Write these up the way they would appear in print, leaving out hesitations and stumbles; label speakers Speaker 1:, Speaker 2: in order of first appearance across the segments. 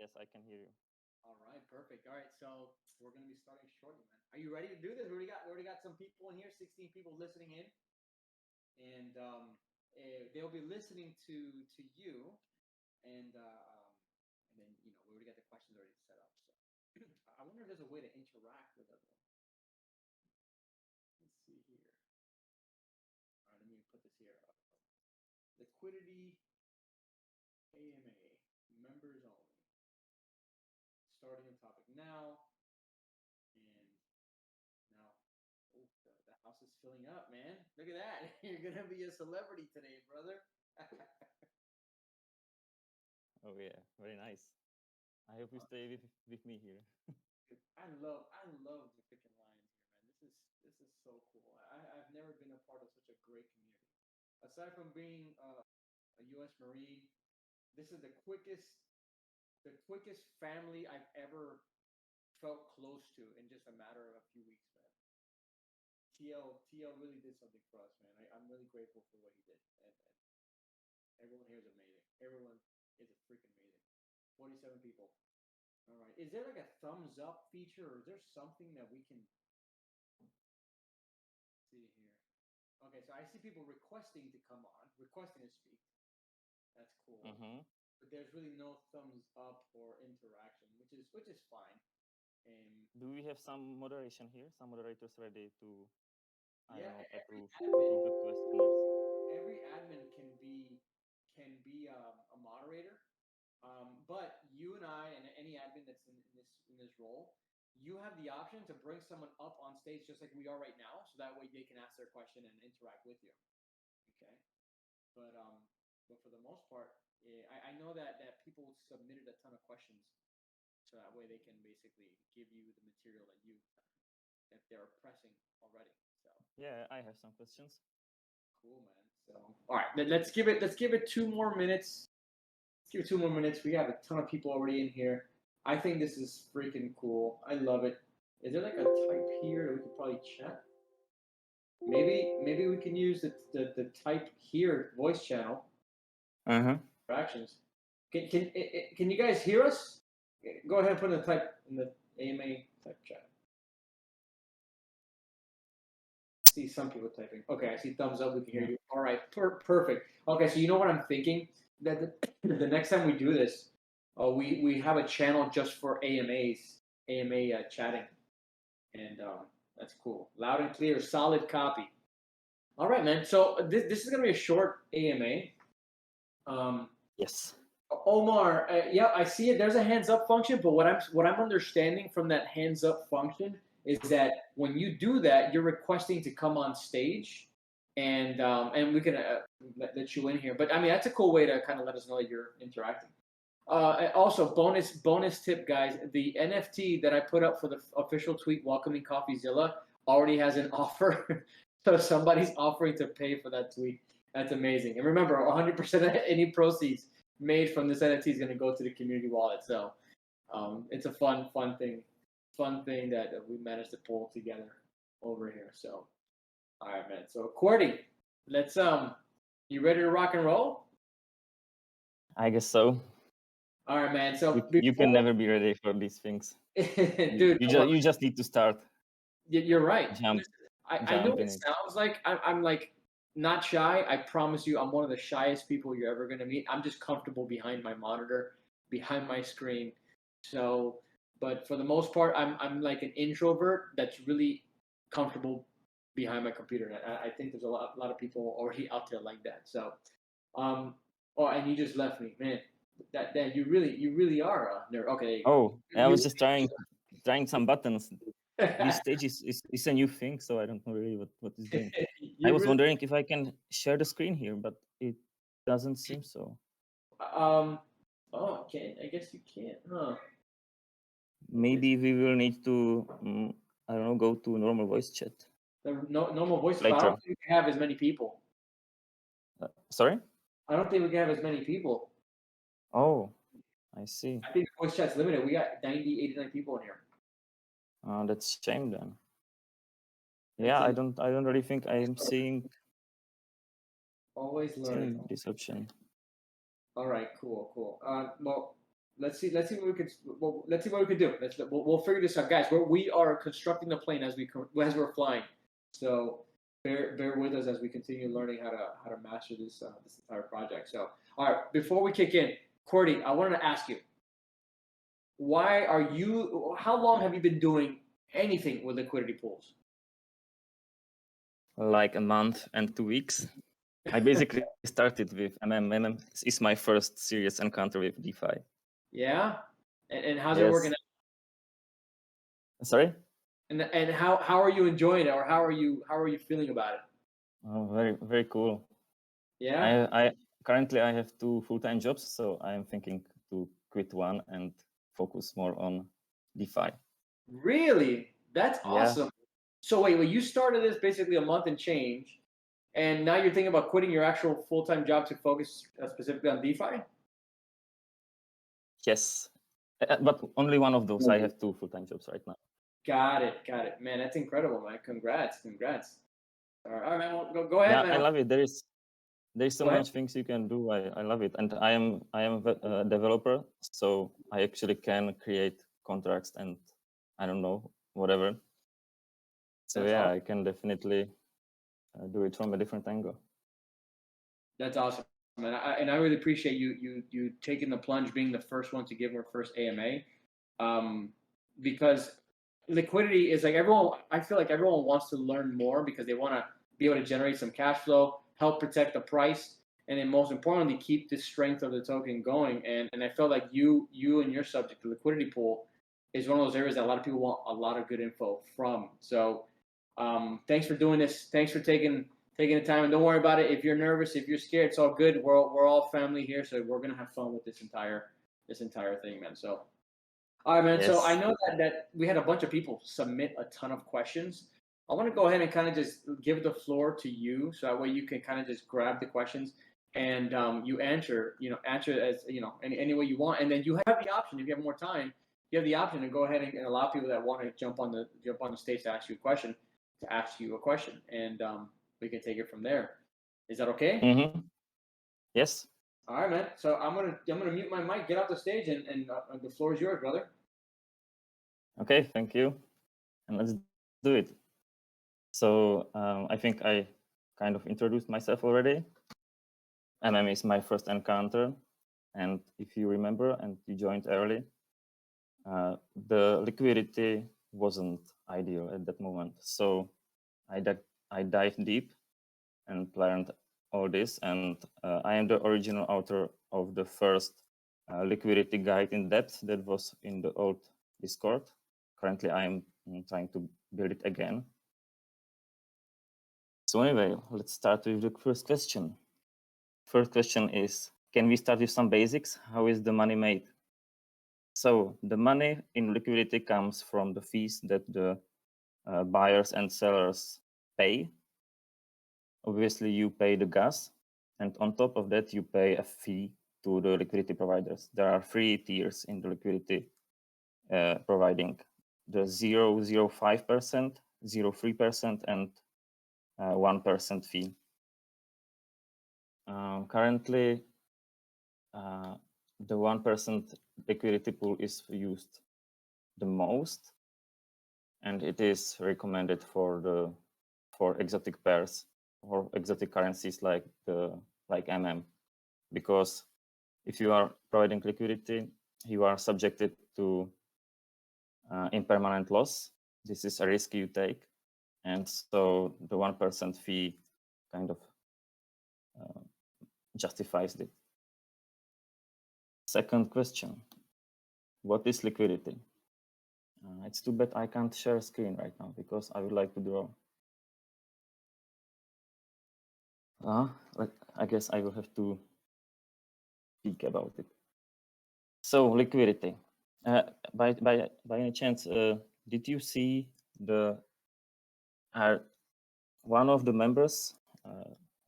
Speaker 1: Yes, I can hear you.
Speaker 2: All right, perfect. All right, so we're gonna be starting shortly, man. Are you ready to do this? We already got some people in here, 16 people listening in, and they'll be listening to you, and and then we already got the questions already set up. So I wonder if there's a way to interact with everyone. Let's see here. All right, let me put this here. Liquidity AMA members only. Starting the topic now, and now, oh, the house is filling up, man. Look at that. You're gonna be a celebrity today, brother.
Speaker 1: Oh yeah, very nice. I hope you stay with me here.
Speaker 2: I love the freaking Lions here, man. This is so cool. I've never been a part of such a great community. Aside from being a U.S. Marine, this is the quickest family I've ever felt close to in just a matter of a few weeks, man. TL really did something for us, man. I'm really grateful for what he did, and everyone here is amazing. Everyone is a freaking amazing. 47 people. All right. Is there like a thumbs up feature, or is there something that we can see here? Okay, so I see people requesting to come on, requesting to speak. That's cool.
Speaker 1: Mm-hmm.
Speaker 2: But there's really no thumbs up or interaction, which is fine.
Speaker 1: Do we have some moderation here? Some moderators ready to, I
Speaker 2: Yeah,
Speaker 1: don't know,
Speaker 2: every
Speaker 1: approve the questioners?
Speaker 2: every admin can be a moderator. But you and I and any admin that's in this role, you have the option to bring someone up on stage just like we are right now, so that way they can ask their question and interact with you. Okay, but for the most part, I know that people submitted a ton of questions, so that way they can basically give you the material that if they're pressing already. So
Speaker 1: Yeah, I have some questions.
Speaker 2: cool, man. So all right, let's give it 2 more minutes. Let's give it 2 more minutes. We have a ton of people already in here. I think this is freaking cool. I love it. Is there like a type here that we could probably chat? Maybe we can use the type here voice channel. Fractions. Can you guys hear us? Go ahead and put in the type in the AMA type chat. See some people typing. Okay, I see thumbs up. We can hear you. All right, perfect. Okay, so you know what I'm thinking? That the next time we do this, we have a channel just for AMA chatting, and that's cool. Loud and clear, solid copy. All right, man. So this is gonna be a short AMA.
Speaker 1: Yes.
Speaker 2: Omar, yeah, I see it. There's a hands up function, but what I'm understanding from that hands up function is that when you do that, you're requesting to come on stage, and we can let you in here. But I mean, that's a cool way to kind of let us know that you're interacting. Also, bonus tip, guys. The NFT that I put up for the official tweet welcoming CoffeeZilla already has an offer, so somebody's offering to pay for that tweet. That's amazing. And remember, 100% of any proceeds made from this NFT is going to go to the community wallet. So it's a fun thing that we managed to pull together over here. So, all right, man. So Qwerty, let's you ready to rock and roll?
Speaker 1: I guess so.
Speaker 2: All right, man. So
Speaker 1: you can never be ready for these things.
Speaker 2: Dude,
Speaker 1: you just need to start.
Speaker 2: You're right.
Speaker 1: Jump
Speaker 2: I know it sounds like I'm like not shy. I promise you, I'm one of the shyest people you're ever gonna meet. I'm just comfortable behind my monitor, behind my screen. So, but for the most part, I'm like an introvert that's really comfortable behind my computer. And I think there's a lot of people already out there like that. So, oh, and you just left me, man. That you really are a nerd. Okay.
Speaker 1: Oh, I was just trying some buttons. This stage is a new thing, so I don't know really what is doing. I was wondering if I can share the screen here, but it doesn't seem so.
Speaker 2: Oh, okay. I guess you can't, huh?
Speaker 1: Maybe we will need to, I don't know, go to normal voice chat.
Speaker 2: Normal voice chat. I don't think we can have as many people.
Speaker 1: Sorry?
Speaker 2: I don't think we can have as many people.
Speaker 1: Oh, I see.
Speaker 2: I think voice chat's limited. We got 89 people in here.
Speaker 1: That's a shame then. Yeah, I don't really think I am seeing
Speaker 2: always learning
Speaker 1: this option.
Speaker 2: All right, cool. Well, let's see what we could. Let's see what we could do. We'll figure this out, guys. We are constructing the plane as we're flying. So bear with us as we continue learning how to master this entire project. So all right, before we kick in, Qwerty, I wanted to ask you, how long have you been doing anything with liquidity pools?
Speaker 1: Like a month and 2 weeks. I basically started with MM. MM is my first serious encounter with DeFi.
Speaker 2: Yeah, and how's it working out?
Speaker 1: Sorry.
Speaker 2: And how are you enjoying it, or how are you feeling about it?
Speaker 1: Oh, very cool.
Speaker 2: Yeah.
Speaker 1: I currently I have 2 full-time jobs, so I am thinking to quit one and focus more on DeFi.
Speaker 2: Really? That's awesome. Yeah. So wait, you started this basically a month and change, and now you're thinking about quitting your actual full-time job to focus specifically on DeFi?
Speaker 1: Yes, but only one of those. I have 2 full-time jobs right now.
Speaker 2: Got it. Man, that's incredible, man. Congrats. All right, man. Well, go ahead, man.
Speaker 1: I love it. There's so much things you can do. I love it, and I am a developer, so I actually can create contracts and I don't know, whatever. So that's awesome. I can definitely do it from a different angle.
Speaker 2: That's awesome, man. I really appreciate you taking the plunge, being the first one to give our first AMA, because liquidity is like I feel like everyone wants to learn more because they want to be able to generate some cash flow, help protect the price, and then most importantly, keep the strength of the token going. And I feel like you and your subject, the liquidity pool, is one of those areas that a lot of people want a lot of good info from. So thanks for doing this. Thanks for taking the time. And don't worry about it. If you're nervous, if you're scared, it's all good. We're all family here, so we're gonna have fun with this entire thing, man. So all right, man. Yes. So I know that we had a bunch of people submit a ton of questions. I want to go ahead and kind of just give the floor to you, so that way you can kind of just grab the questions and you answer as any way you want, and then you have the option, if you have more time, you have the option to go ahead and allow people that want to jump on the stage to ask you a question, and we can take it from there. Is that okay?
Speaker 1: Mm-hmm. Yes.
Speaker 2: All right, man. So I'm gonna mute my mic, get off the stage, and the floor is yours, brother.
Speaker 1: Okay, thank you, and let's do it. So I think I kind of introduced myself already. MM is my first encounter, and if you remember and you joined early, the liquidity wasn't ideal at that moment. So I dived deep and learned all this, and I am the original author of the first liquidity guide in depth that was in the old Discord. Currently, I am trying to build it again. So anyway, let's start with the first question. First question is, can we start with some basics? How is the money made? So the money in liquidity comes from the fees that the buyers and sellers pay. Obviously, you pay the gas, and on top of that, you pay a fee to the liquidity providers. There are 3 tiers in the liquidity providing: the 0.05%, 0.3%, and 1% fee. Currently, the 1% liquidity pool is used the most, and it is recommended for exotic pairs or exotic currencies like MM, because if you are providing liquidity, you are subjected to impermanent loss. This is a risk you take, and so the 1% fee kind of justifies it. Second question, what is liquidity? It's too bad I can't share screen right now because I would like to draw. I guess I will have to speak about it. So liquidity. By any chance, did you see one of the members,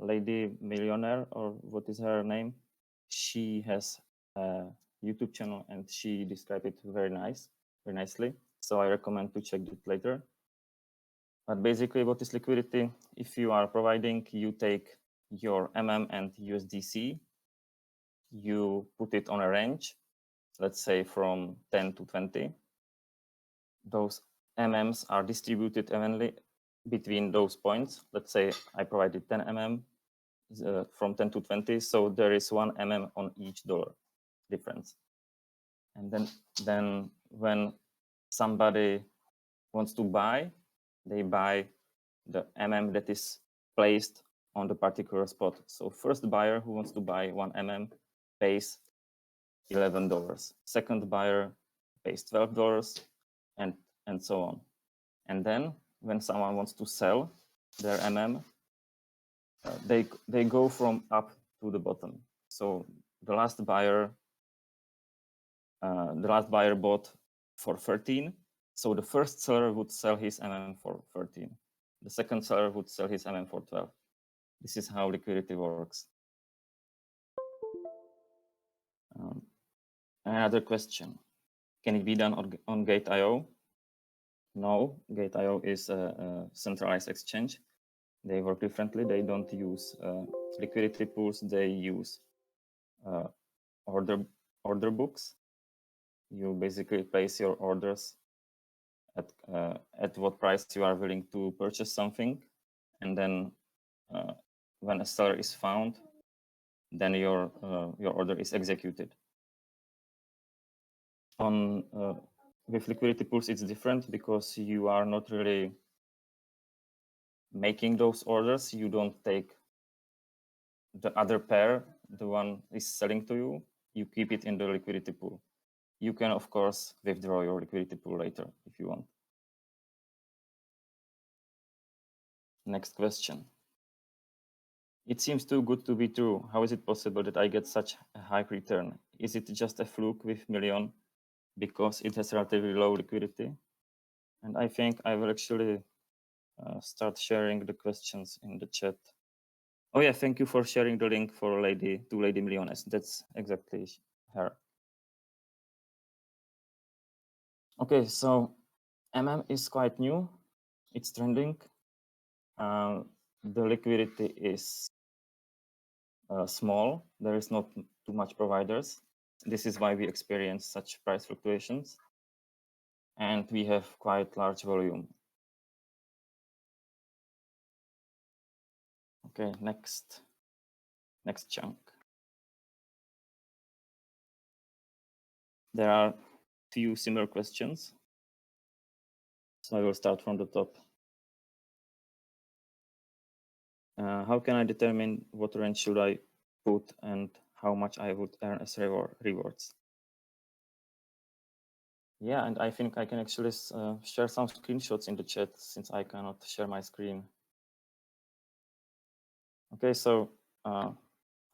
Speaker 1: Lady Millionaire, or what is her name? She has a YouTube channel and she described it very nicely. So I recommend to check it later. But basically, what is liquidity? If you are providing, you take your MM and USDC, you put it on a range, let's say from 10 to 20, those MMs are distributed evenly between those points. Let's say I provided 10 mm from 10 to 20, so there is 1 mm on each dollar difference. And then when somebody wants to buy, they buy the mm that is placed on the particular spot. So first buyer who wants to buy 1 mm pays $11. Second buyer pays $12, and so on. And then when someone wants to sell their mm, they go from up to the bottom. So the last buyer bought for 13. So the first seller would sell his mm for 13. The second seller would sell his mm for 12. This is how liquidity works. Another question: can it be done on Gate.io? No, Gate.io is a centralized exchange. They work differently. They don't use liquidity pools. They use order books. You basically place your orders at what price you are willing to purchase something, and then when a seller is found, then your order is executed. With liquidity pools, it's different because you are not really making those orders. You don't take the other pair, the one is selling to you. You keep it in the liquidity pool. You can, of course, withdraw your liquidity pool later if you want. Next question. It seems too good to be true. How is it possible that I get such a high return? Is it just a fluke with Million because it has relatively low liquidity? And I think I will actually start sharing the questions in the chat. Oh yeah, thank you for sharing the link for Lady Millioness. That's exactly her. Okay, so MM is quite new. It's trending. The liquidity is small. There is not too much providers. This is why we experience such price fluctuations. And we have quite large volume. Okay, next chunk. There are few similar questions. So I will start from the top. How can I determine what range should I put and how much I would earn as rewards? Yeah, and I think I can actually share some screenshots in the chat since I cannot share my screen. Okay, so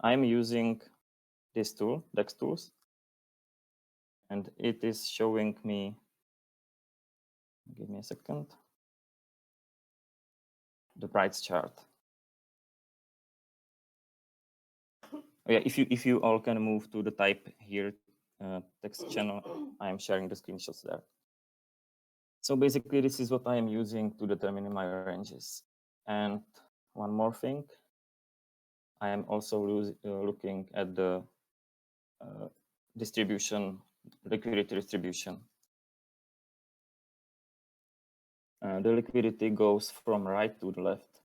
Speaker 1: I'm using this tool, DEX Tools, and it is showing me, give me a second, the price chart. Oh, yeah, if you all can move to the type here text channel, I am sharing the screenshots there. So basically, this is what I am using to determine my ranges. And one more thing, I am also looking at the distribution, liquidity distribution. The liquidity goes from right to the left.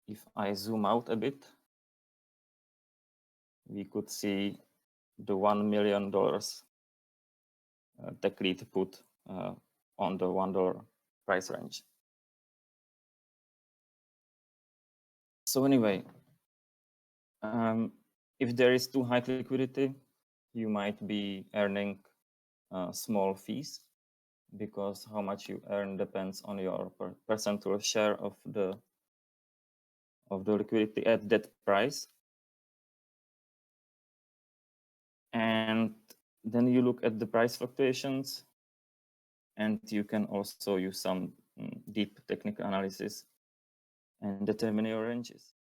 Speaker 1: If I zoom out a bit, we could see the $1 million tech lead put on the $1 price range. So anyway, if there is too high liquidity, you might be earning small fees because how much you earn depends on your percentual share of the liquidity at that price. And then you look at the price fluctuations, and you can also use some deep technical analysis and determine your ranges.